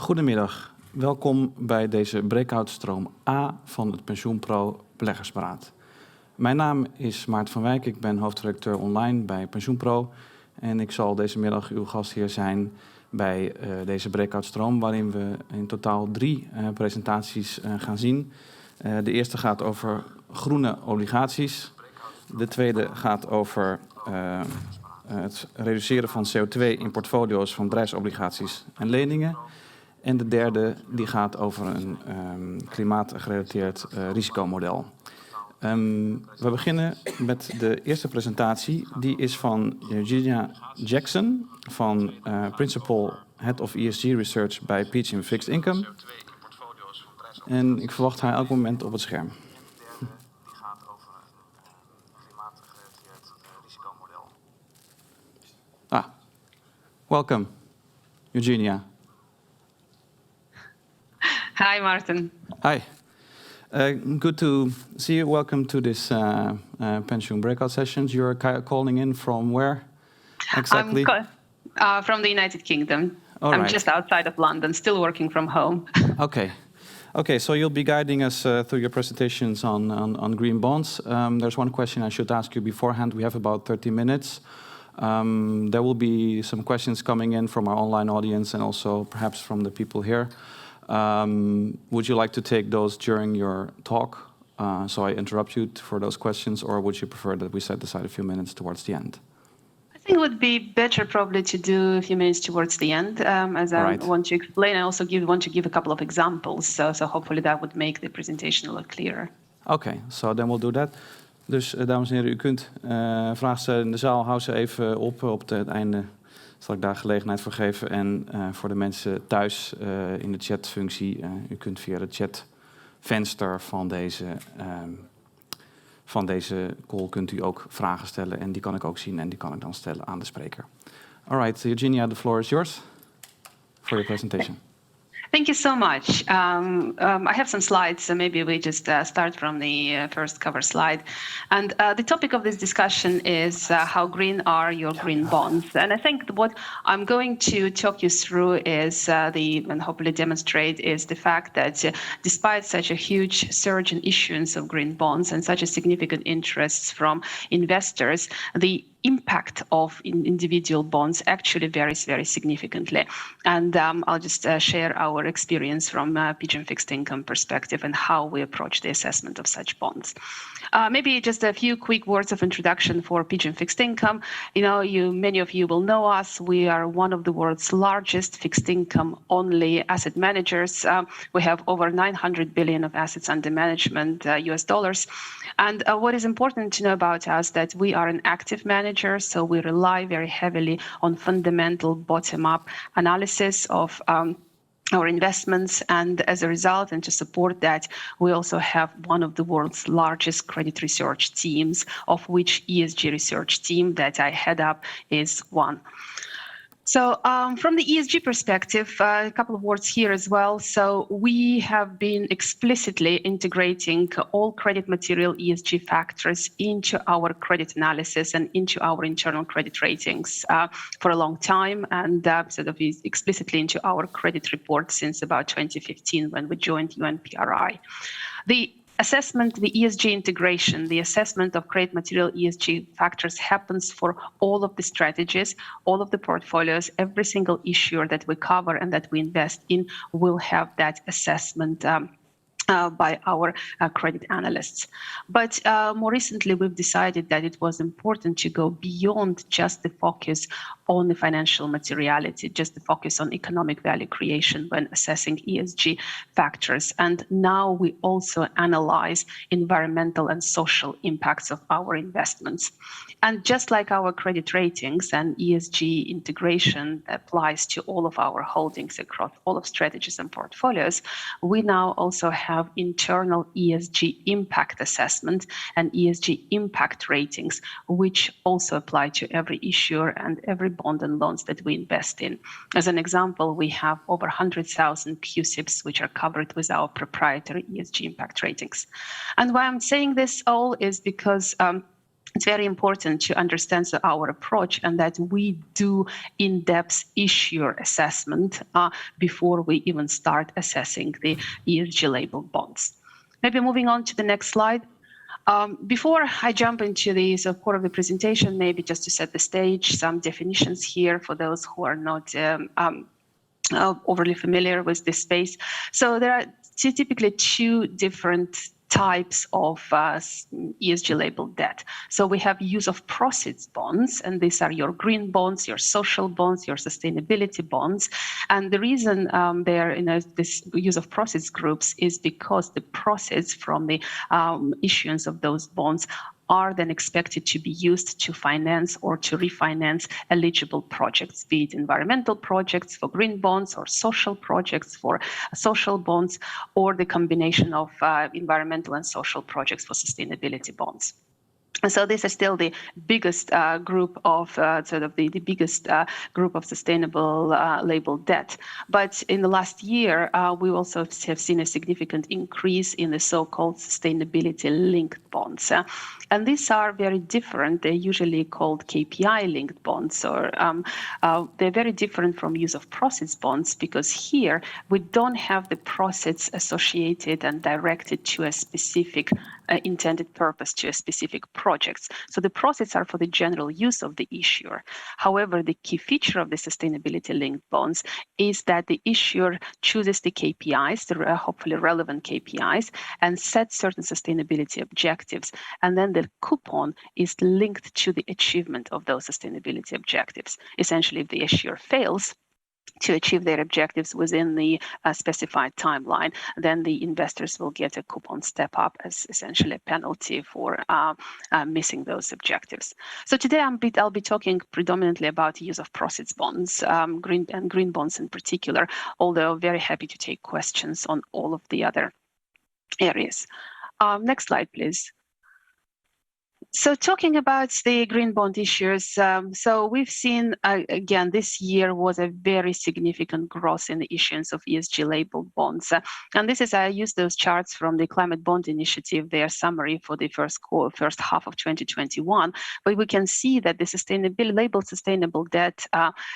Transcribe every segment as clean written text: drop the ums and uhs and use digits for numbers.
Goedemiddag, welkom bij deze Breakout stroom A van het Pensioen BeleggersBeraad. Mijn naam is Maarten van Wijk, ik ben hoofdredacteur online bij Pensioen en ik zal deze middag uw gastheer zijn bij deze Breakout stroom, waarin we in totaal 3 presentaties gaan zien. De eerste gaat over groene obligaties, de tweede gaat over het reduceren van CO2 in portfolio's van bedrijfsobligaties en leningen. En de derde die gaat over een klimaatgerelateerd risicomodel. We beginnen met de eerste presentatie. Die is van Unanyants-Jackson, van Principal Head of ESG Research bij PGIM Fixed Income. En ik verwacht haar elk moment op het scherm. Welcome, Eugenia. Hi, Martin. Hi. Good to see you. Welcome to this Pensioen Breakout sessions. You're calling in from where exactly? From the United Kingdom. All I'm right. just outside of London, still working from home. Okay, so you'll be guiding us through your presentations on green bonds. There's one question I should ask you beforehand. We have about 30 minutes. There will be some questions coming in from our online audience and also perhaps from the people here. Would you like to take those during your talk? So I interrupt you for those questions, or would you prefer that we set aside a few minutes towards the end? I think it would be better probably to do a few minutes towards the end, as I want to explain. I also want to give a couple of examples, so hopefully that would make the presentation a lot clearer. Okay, so then we'll do that. Dus dames en heren, u kunt vragen stellen in de zaal. Hou ze even op het einde zal ik daar gelegenheid voor geven. En voor de mensen thuis in de chatfunctie, u kunt via het chatvenster van deze call kunt u ook vragen stellen. En die kan ik ook zien en die kan ik dan stellen aan de spreker. All right, Eugenia, the floor is yours for your presentation. Thank you so much. I have some slides, so maybe we just start from the first cover slide. And the topic of this discussion is how green are your green bonds? And I think what I'm going to talk you through is and hopefully demonstrate is the fact that despite such a huge surge in issuance of green bonds and such a significant interest from investors, the impact of individual bonds actually varies very significantly. And I'll just share our experience from PGIM fixed income perspective and how we approach the assessment of such bonds. Maybe just a few quick words of introduction for PGIM fixed income. Many of you will know us. We are one of the world's largest fixed income only asset managers. We have over 900 billion of assets under management, US dollars. And what is important to know about us that we are an active manager, so we rely very heavily on fundamental bottom-up analysis of our investments, and as a result, and to support that, we also have one of the world's largest credit research teams, of which ESG research team that I head up is one. So from the ESG perspective, a couple of words here as well. So we have been explicitly integrating all credit material ESG factors into our credit analysis and into our internal credit ratings for a long time, and sort of explicitly into our credit report since about 2015 when we joined UNPRI. The assessment, the ESG integration, the assessment of credit material ESG factors happens for all of the strategies, all of the portfolios. Every single issuer that we cover and that we invest in will have that assessment by our credit analysts. But more recently, we've decided that it was important to go beyond just the focus on the financial materiality, just the focus on economic value creation when assessing ESG factors. And now we also analyze environmental and social impacts of our investments. And just like our credit ratings and ESG integration applies to all of our holdings across all of strategies and portfolios, we now also have internal ESG impact assessment and ESG impact ratings, which also apply to every issuer and every bond and loans that we invest in. As an example, we have over 100,000 QSIPs which are covered with our proprietary ESG impact ratings. And why I'm saying this all is because it's very important to understand our approach and that we do in-depth issuer assessment before we even start assessing the ESG labeled bonds. Maybe moving on to the next slide. Before I jump into the core of the presentation, maybe just to set the stage, some definitions here for those who are not overly familiar with this space. So there are typically two different types of ESG labeled debt. So we have use of proceeds bonds, and these are your green bonds, your social bonds, your sustainability bonds. And the reason they're in this use of proceeds groups is because the proceeds from the issuance of those bonds are then expected to be used to finance or to refinance eligible projects, be it environmental projects for green bonds or social projects for social bonds, or the combination of environmental and social projects for sustainability bonds. And so this is still the biggest group of the biggest group of sustainable labeled debt. But in the last year, we also have seen a significant increase in the so-called sustainability-linked bonds. And these are very different. They're usually called KPI-linked bonds, or they're very different from use of proceeds bonds because here we don't have the proceeds associated and directed to a specific intended purpose, to a specific projects. So the proceeds are for the general use of the issuer. However, the key feature of the sustainability-linked bonds is that the issuer chooses the KPIs, the hopefully relevant KPIs, and sets certain sustainability objectives. And then the coupon is linked to the achievement of those sustainability objectives. Essentially, if the issuer fails to achieve their objectives within the specified timeline, then the investors will get a coupon step up as essentially a penalty for missing those objectives. So today I'll be talking predominantly about use of proceeds bonds, green bonds in particular, although very happy to take questions on all of the other areas. Next slide, please. So talking about the green bond issuers, so we've seen, again, this year was a very significant growth in the issuance of ESG labeled bonds. And this is, I use those charts from the Climate Bond Initiative, their summary for the first half of 2021. But we can see that the labeled sustainable debt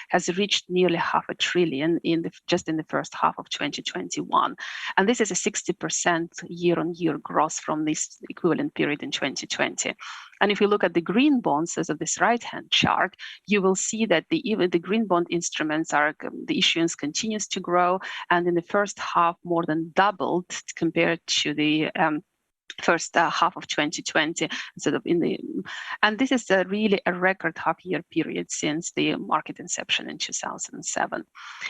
has reached nearly $500 billion just in the first half of 2021. And this is a 60% year-on-year growth from this equivalent period in 2020. And if you look at the green bonds as of this right-hand chart, you will see that even the green bond instruments the issuance continues to grow, and in the first half more than doubled compared to the first half of 2020, and this is really a record half-year period since the market inception in 2007.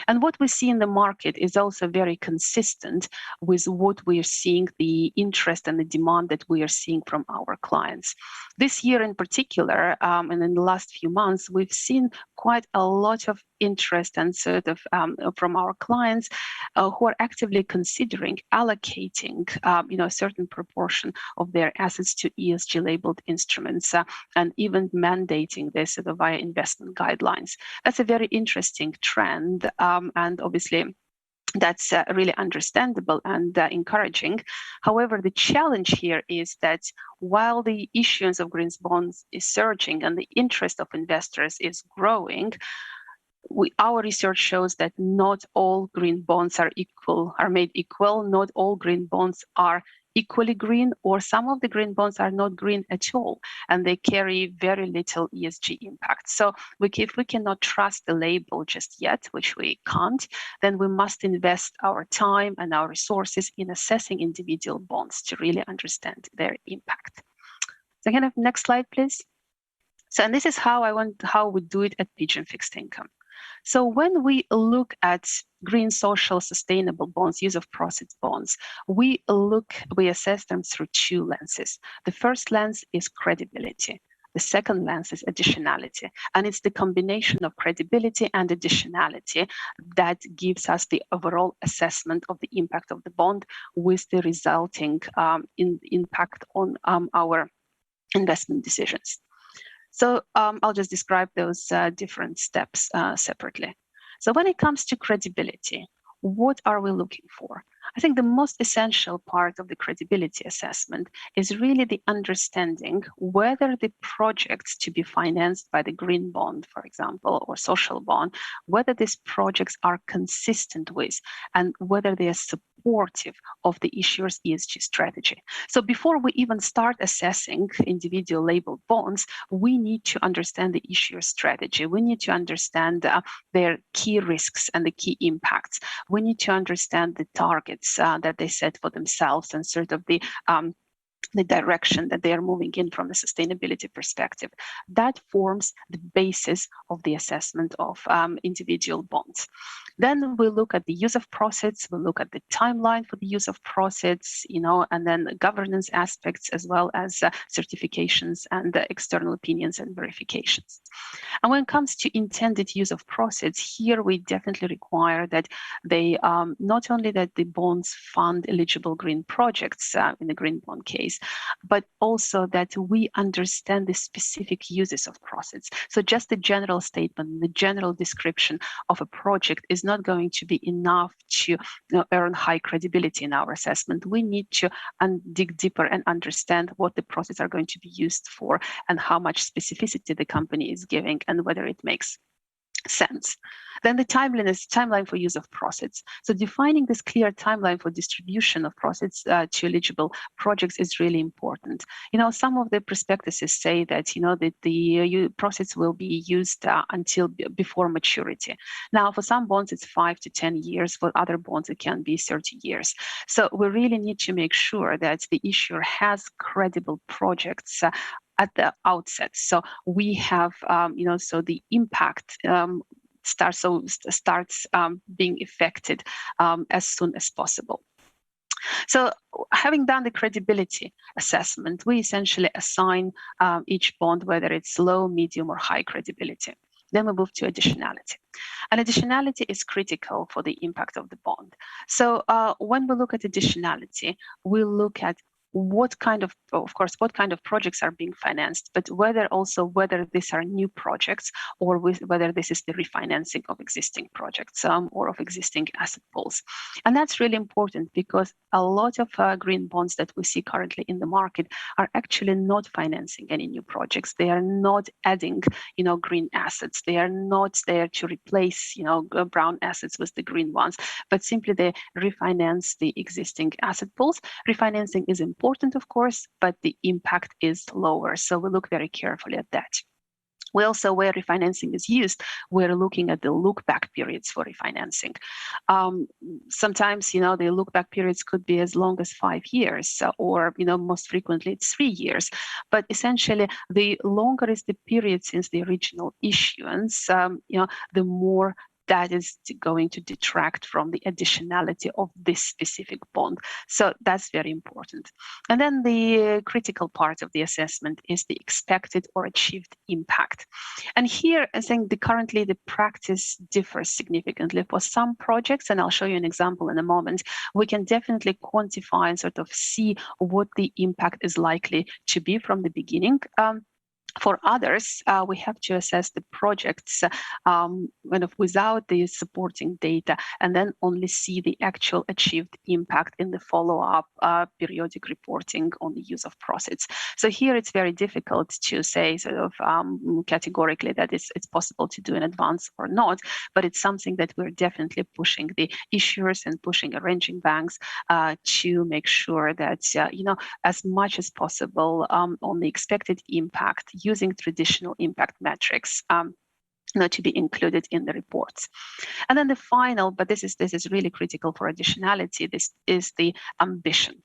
And what we see in the market is also very consistent with what we are seeing, the interest and the demand that we are seeing from our clients. This year in particular, and in the last few months, we've seen quite a lot of interest and from our clients who are actively considering allocating a certain proportion of their assets to ESG labeled instruments and even mandating this via investment guidelines. That's a very interesting trend, and obviously that's really understandable and encouraging. However, the challenge here is that while the issuance of green bonds is surging and the interest of investors is growing, our research shows that not all green bonds are made equal. Not all green bonds are equally green, or some of the green bonds are not green at all, and they carry very little ESG impact. So if we cannot trust the label just yet, which we can't, then we must invest our time and our resources in assessing individual bonds to really understand their impact. So can I have next slide, please? So, and this is how we do it at PGIM Fixed Income. So when we look at green, social, sustainable bonds, use of proceeds bonds, we assess them through two lenses. The first lens is credibility. The second lens is additionality. And it's the combination of credibility and additionality that gives us the overall assessment of the impact of the bond with the resulting impact on our investment decisions. So I'll just describe those different steps separately. So when it comes to credibility, what are we looking for? I think the most essential part of the credibility assessment is really the understanding whether the projects to be financed by the green bond, for example, or social bond, whether these projects are consistent with and whether they are supportive of the issuer's ESG strategy. So before we even start assessing individual labeled bonds, we need to understand the issuer's strategy. We need to understand their key risks and the key impacts. We need to understand the targets that they set for themselves and sort of the direction that they are moving in from a sustainability perspective. That forms the basis of the assessment of individual bonds. Then we look at the use of proceeds, we look at the timeline for the use of proceeds, and then the governance aspects as well as certifications and external opinions and verifications. And when it comes to intended use of proceeds, here we definitely require that they not only that the bonds fund eligible green projects in the green bond case, but also that we understand the specific uses of proceeds. So just the general statement, the general description of a project is not going to be enough to earn high credibility in our assessment. We need to dig deeper and understand what the proceeds are going to be used for and how much specificity the company is giving and whether it makes sense. Then the timeline for use of proceeds. So defining this clear timeline for distribution of proceeds to eligible projects is really important. Some of the prospectuses say that that the proceeds will be used until before maturity. Now, for some bonds, it's 5 to 10 years. For other bonds, it can be 30 years. So we really need to make sure that the issuer has credible projects at the outset. So we have, so the impact starts being affected as soon as possible. So having done the credibility assessment, we essentially assign each bond, whether it's low, medium, or high credibility. Then we move to additionality. And additionality is critical for the impact of the bond. So when we look at additionality, we look at what kind of projects are being financed, but whether these are new projects or whether this is the refinancing of existing projects or of existing asset pools. And that's really important because a lot of green bonds that we see currently in the market are actually not financing any new projects. They are not adding, green assets. They are not there to replace, brown assets with the green ones, but simply they refinance the existing asset pools. Refinancing is important, of course, but the impact is lower. So we look very carefully at that. We also, where refinancing is used, we're looking at the look-back periods for refinancing. Sometimes, the look-back periods could be as long as 5 years, or, most frequently it's 3 years. But essentially, the longer is the period since the original issuance, the more that is going to detract from the additionality of this specific bond. So that's very important. And then the critical part of the assessment is the expected or achieved impact. And here, I think currently the practice differs significantly. For some projects, and I'll show you an example in a moment, we can definitely quantify and sort of see what the impact is likely to be from the beginning. For others, we have to assess the projects without the supporting data, and then only see the actual achieved impact in the follow-up periodic reporting on the use of proceeds. So here it's very difficult to say sort of categorically that it's possible to do in advance or not, but it's something that we're definitely pushing the issuers and pushing arranging banks to make sure that as much as possible on the expected impact, using traditional impact metrics to be included in the reports. And then the final, but this is really critical for additionality, this is the ambition.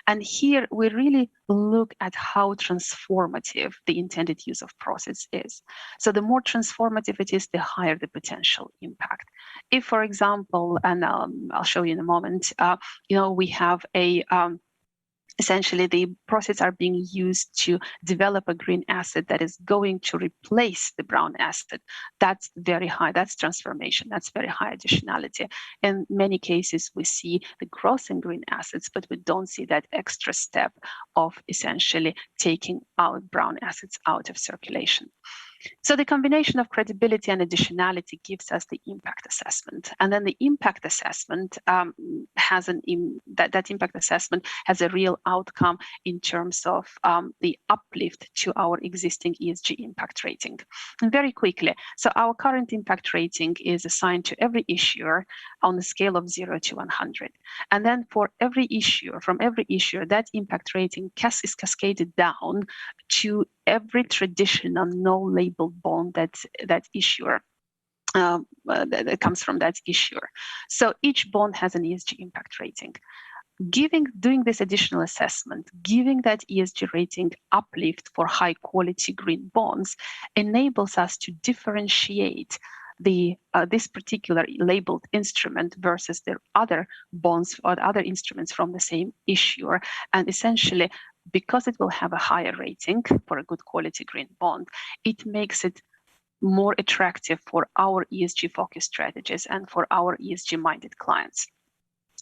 And here we really look at how transformative the intended use of proceeds is. So the more transformative it is, the higher the potential impact. If, for example, and I'll show you in a moment, we have essentially, the proceeds are being used to develop a green asset that is going to replace the brown asset. That's very high. That's transformation. That's very high additionality. In many cases, we see the growth in green assets, but we don't see that extra step of essentially taking out brown assets out of circulation. So the combination of credibility and additionality gives us the impact assessment, and then the impact assessment has that impact assessment has a real outcome in terms of the uplift to our existing ESG impact rating. And very quickly, so our current impact rating is assigned to every issuer on a scale of 0 to 100, and then for every issuer, from every issuer, that impact rating is cascaded down to every traditional no-labeled bond that issuer that comes from that issuer. So each bond has an ESG impact rating. Doing this additional assessment, giving that ESG rating uplift for high quality green bonds enables us to differentiate this particular labeled instrument versus their other bonds or other instruments from the same issuer. And essentially, because it will have a higher rating for a good quality green bond, it makes it more attractive for our ESG focused strategies and for our ESG minded clients.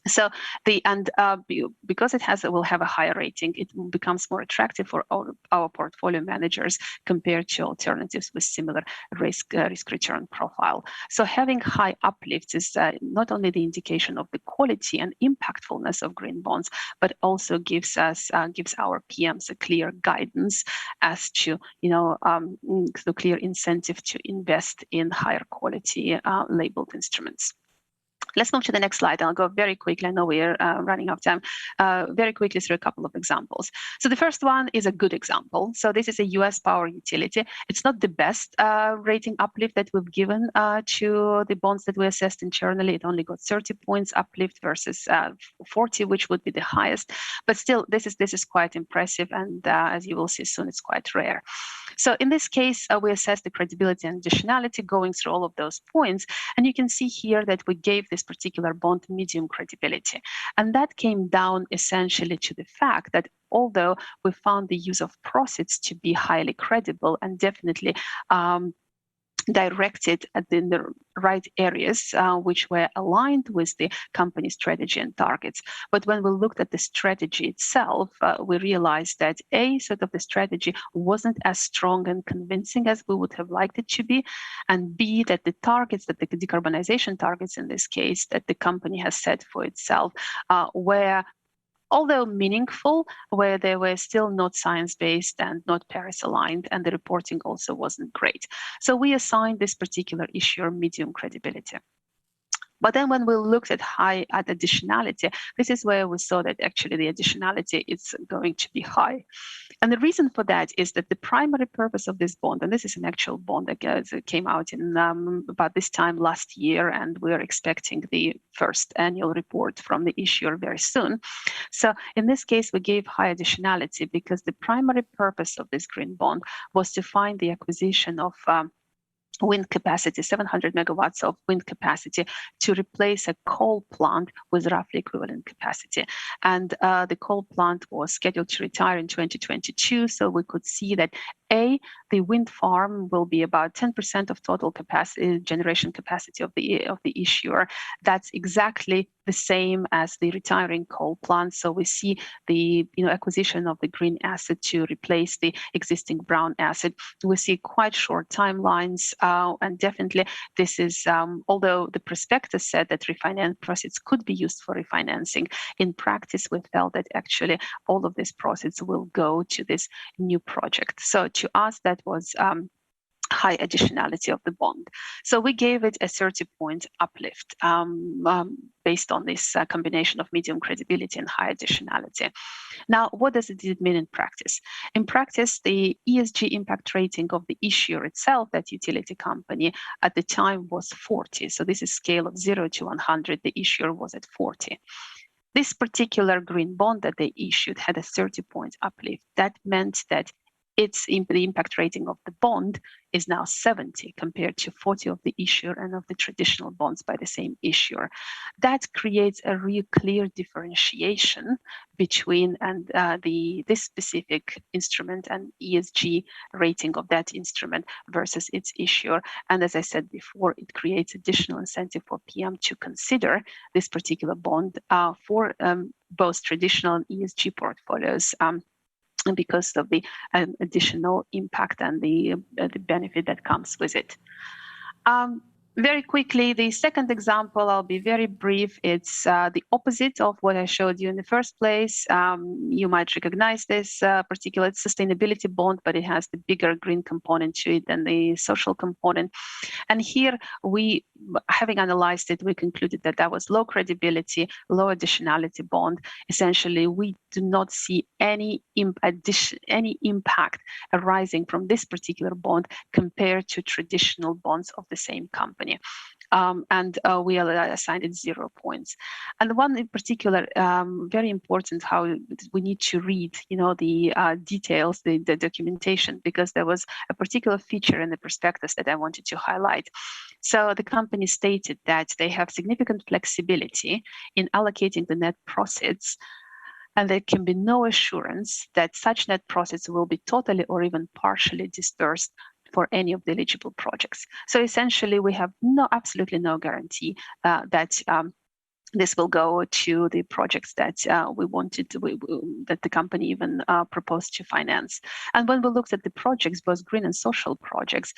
So because it will have a higher rating, it becomes more attractive for our portfolio managers compared to alternatives with similar risk return profile. So having high uplifts is not only the indication of the quality and impactfulness of green bonds, but also gives our PMs a clear guidance as to the clear incentive to invest in higher quality labeled instruments. Let's move to the next slide. I'll go very quickly. I know we're running out of time. Very quickly through a couple of examples. So the first one is a good example. So this is a US power utility. It's not the best rating uplift that we've given to the bonds that we assessed internally. It only got 30 points uplift versus 40, which would be the highest. But still, this is quite impressive. And as you will see soon, it's quite rare. So in this case, we assessed the credibility and additionality going through all of those points. And you can see here that we gave this particular bond medium credibility. And that came down essentially to the fact that although we found the use of proceeds to be highly credible and definitely directed at the right areas, which were aligned with the company strategy and targets. But when we looked at the strategy itself, we realized that sort of the strategy wasn't as strong and convincing as we would have liked it to be, and B, that the targets, that the decarbonization targets in this case, that the company has set for itself were, although meaningful, where they were still not science-based and not Paris-aligned, and the reporting also wasn't great. So we assigned this particular issuer medium credibility. But then when we looked at additionality, this is where we saw that actually the additionality is going to be high. And the reason for that is that the primary purpose of this bond, and this is an actual bond that came out in about this time last year, and we're expecting the first annual report from the issuer very soon. So in this case, we gave high additionality because the primary purpose of this green bond was to find the acquisition of wind capacity, 700 megawatts of wind capacity, to replace a coal plant with roughly equivalent capacity. And the coal plant was scheduled to retire in 2022, so we could see that the wind farm will be about 10% of total capacity, generation capacity of the issuer. That's exactly the same as the retiring coal plant. So we see the acquisition of the green asset to replace the existing brown asset. We see quite short timelines, and definitely this is, although the prospectus said that refinance proceeds could be used for refinancing, in practice we felt that actually all of these proceeds will go to this new project. So to us, that was high additionality of the bond. So we gave it a 30-point uplift based on this combination of medium credibility and high additionality. Now, what does it mean in practice? In practice, the ESG impact rating of the issuer itself, that utility company, at the time was 40. So this is scale of 0 to 100. The issuer was at 40. This particular green bond that they issued had a 30-point uplift. That meant that the impact rating of the bond is now 70 compared to 40 of the issuer and of the traditional bonds by the same issuer. That creates a real clear differentiation between this specific instrument and ESG rating of that instrument versus its issuer. And as I said before, it creates additional incentive for PM to consider this particular bond for both traditional and ESG portfolios because of the additional impact and the benefit that comes with it. Very quickly, the second example, I'll be very brief. It's the opposite of what I showed you in the first place. You might recognize this particular sustainability bond, but it has the bigger green component to it than the social component. And here, we, having analyzed it, we concluded that that was low credibility, low additionality bond. Essentially, we do not see any impact arising from this particular bond compared to traditional bonds of the same company. We assigned it 0 points. And the one in particular, very important, how we need to read, the details, the documentation, because there was a particular feature in the prospectus that I wanted to highlight. So the company stated that they have significant flexibility in allocating the net proceeds, and there can be no assurance that such net proceeds will be totally or even partially dispersed for any of the eligible projects. So essentially, we have absolutely no guarantee that this will go to the projects that we wanted to, that the company even proposed to finance. And when we looked at the projects, both green and social projects,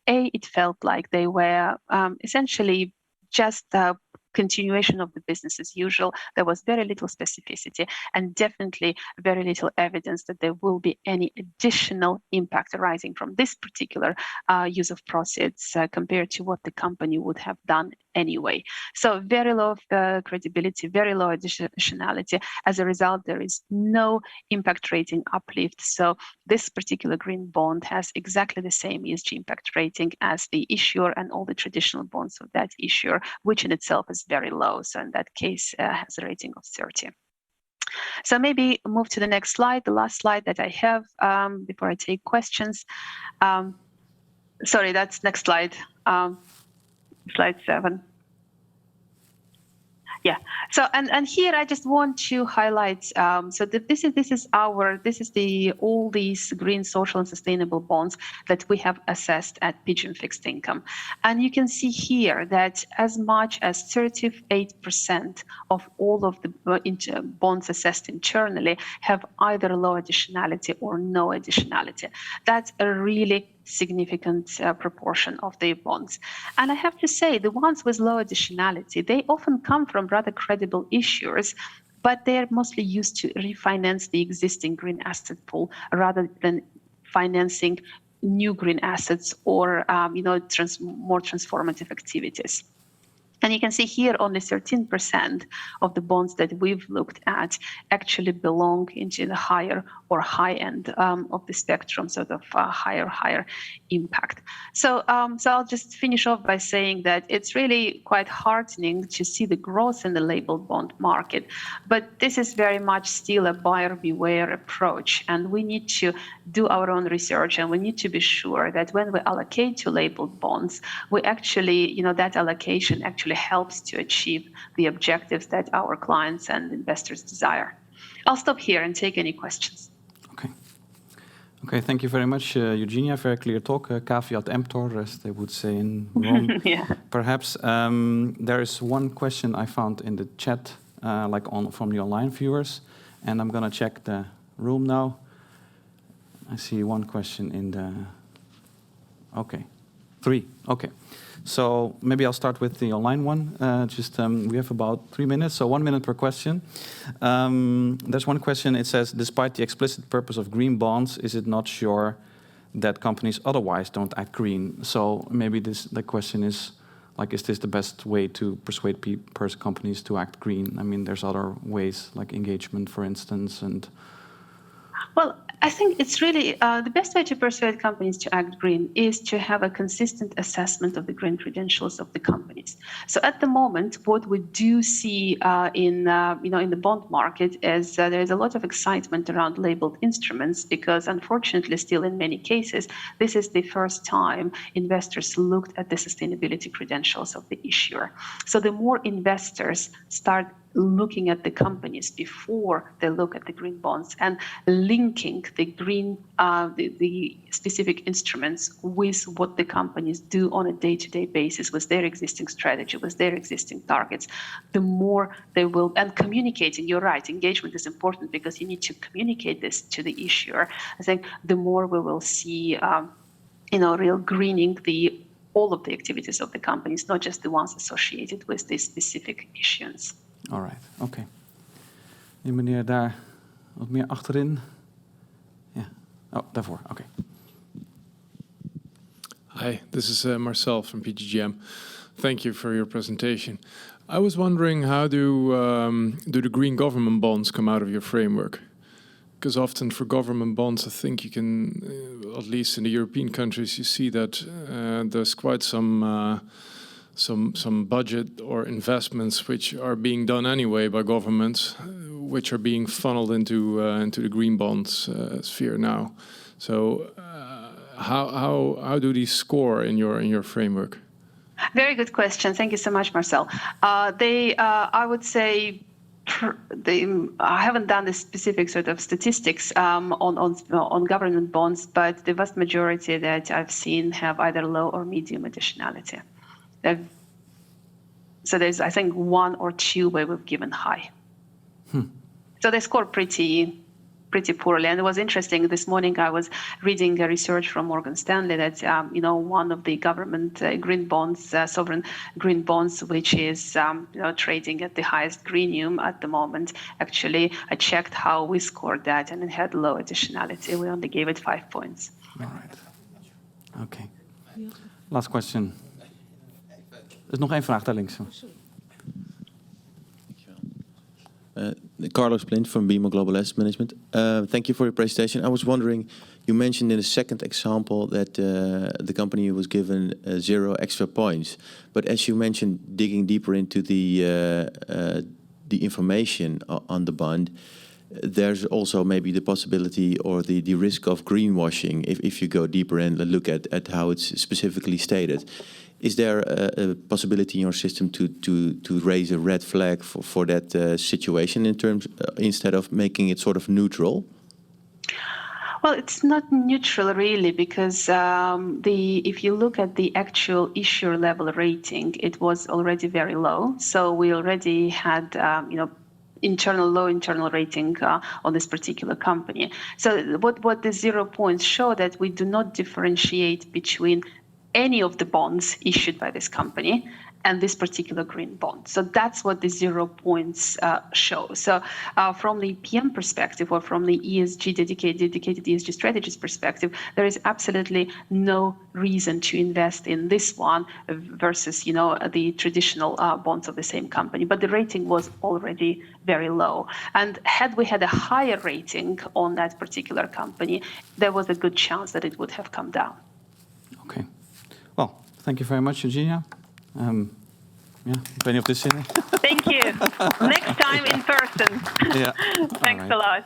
it felt like they were essentially just continuation of the business as usual. There was very little specificity and definitely very little evidence that there will be any additional impact arising from this particular use of proceeds compared to what the company would have done anyway. So very low credibility, very low additionality. As a result, there is no impact rating uplift. So this particular green bond has exactly the same ESG impact rating as the issuer and all the traditional bonds of that issuer, which in itself is very low. So in that case, has a rating of 30. So maybe move to the next slide, the last slide that I have before I take questions. Sorry, that's next slide. Slide 7. Yeah. So and here I just want to highlight. So this is all these green, social, and sustainable bonds that we have assessed at PGIM Fixed Income, and you can see here that as much as 38% of all of the bonds assessed internally have either low additionality or no additionality. That's a really significant proportion of the bonds. And I have to say, the ones with low additionality, they often come from rather credible issuers, but they're mostly used to refinance the existing green asset pool rather than financing new green assets or more transformative activities. And you can see here only 13% of the bonds that we've looked at actually belong into the higher or high end of the spectrum, sort of higher impact. So I'll just finish off by saying that it's really quite heartening to see the growth in the labeled bond market, but this is very much still a buyer beware approach, and we need to do our own research, and we need to be sure that when we allocate to labeled bonds, we actually, that allocation actually helps to achieve the objectives that our clients and investors desire. I'll stop here and take any questions. Okay, thank you very much, Eugenia. Very clear talk. Caveat emptor, as they would say in Rome. Yeah. Perhaps there is one question I found in the chat, from the online viewers, and I'm going to check the room now. I see one question in the... Okay, 3. Okay. So maybe I'll start with the online one. We have about 3 minutes, so 1 minute per question. There's one question. It says, despite the explicit purpose of green bonds, is it not sure that companies otherwise don't act green? So maybe the question is, is this the best way to persuade companies to act green? I mean, there's other ways, like engagement, for instance, and... Well, I think it's really the best way to persuade companies to act green is to have a consistent assessment of the green credentials of the companies. So at the moment, what we do see in the bond market is there is a lot of excitement around labeled instruments because, unfortunately, still in many cases, this is the first time investors looked at the sustainability credentials of the issuer. So the more investors start looking at the companies before they look at the green bonds and linking the green, the specific instruments with what the companies do on a day-to-day basis with their existing strategy, with their existing targets, the more they will, and communicating, you're right, engagement is important because you need to communicate this to the issuer. I think the more we will see, real greening all of the activities of the companies, not just the ones associated with this specific issuance. All right, oké. Die meneer daar wat meer achterin. Ja. Oh, daarvoor, oké. Hi, this is Marcel from PGIM. Thank you for your presentation. I was wondering, how do the green government bonds come out of your framework? Because often for government bonds, I think you can, at least in the European countries, you see that there's quite some budget or investments which are being done anyway by governments, which are being funneled into the green bonds sphere now. So how do these score in your framework? Very good question. Thank you so much, Marcel. I would say, I haven't done the specific sort of statistics on government bonds, but the vast majority that I've seen have either low or medium additionality. So there's, I think, one or two where we've given high. So they score pretty poorly. And it was interesting, this morning I was reading a research from Morgan Stanley that, one of the government green bonds, sovereign green bonds, which is, trading at the highest greenium at the moment. Actually, I checked how we scored that and it had low additionality. We only gave it 5 points. All right. Okay. Last question. Er is nog één vraag daar links. Carlos Plint from BMO Global Asset Management. Thank you for your presentation. I was wondering, you mentioned in the second example that the company was given 0 extra points. But as you mentioned, digging deeper into the information on the bond, there's also maybe the possibility or the risk of greenwashing if you go deeper and look at how it's specifically stated. Is there a possibility in your system to raise a red flag for that situation in terms instead of making it sort of neutral? Well, it's not neutral really, because if you look at the actual issuer level rating, it was already very low. So we already had, low internal rating on this particular company. So what the 0 points show that we do not differentiate between any of the bonds issued by this company and this particular green bond. So that's what the 0 points show. So from the PM perspective or from the ESG dedicated ESG strategies perspective, there is absolutely no reason to invest in this one versus, the traditional bonds of the same company. But the rating was already very low. And had we had a higher rating on that particular company, there was a good chance that it would have come down. Okay. Well, thank you very much, Eugenia. Ik weet niet of dit zin is. Thank you. Next time in person. Yeah. Thanks a lot.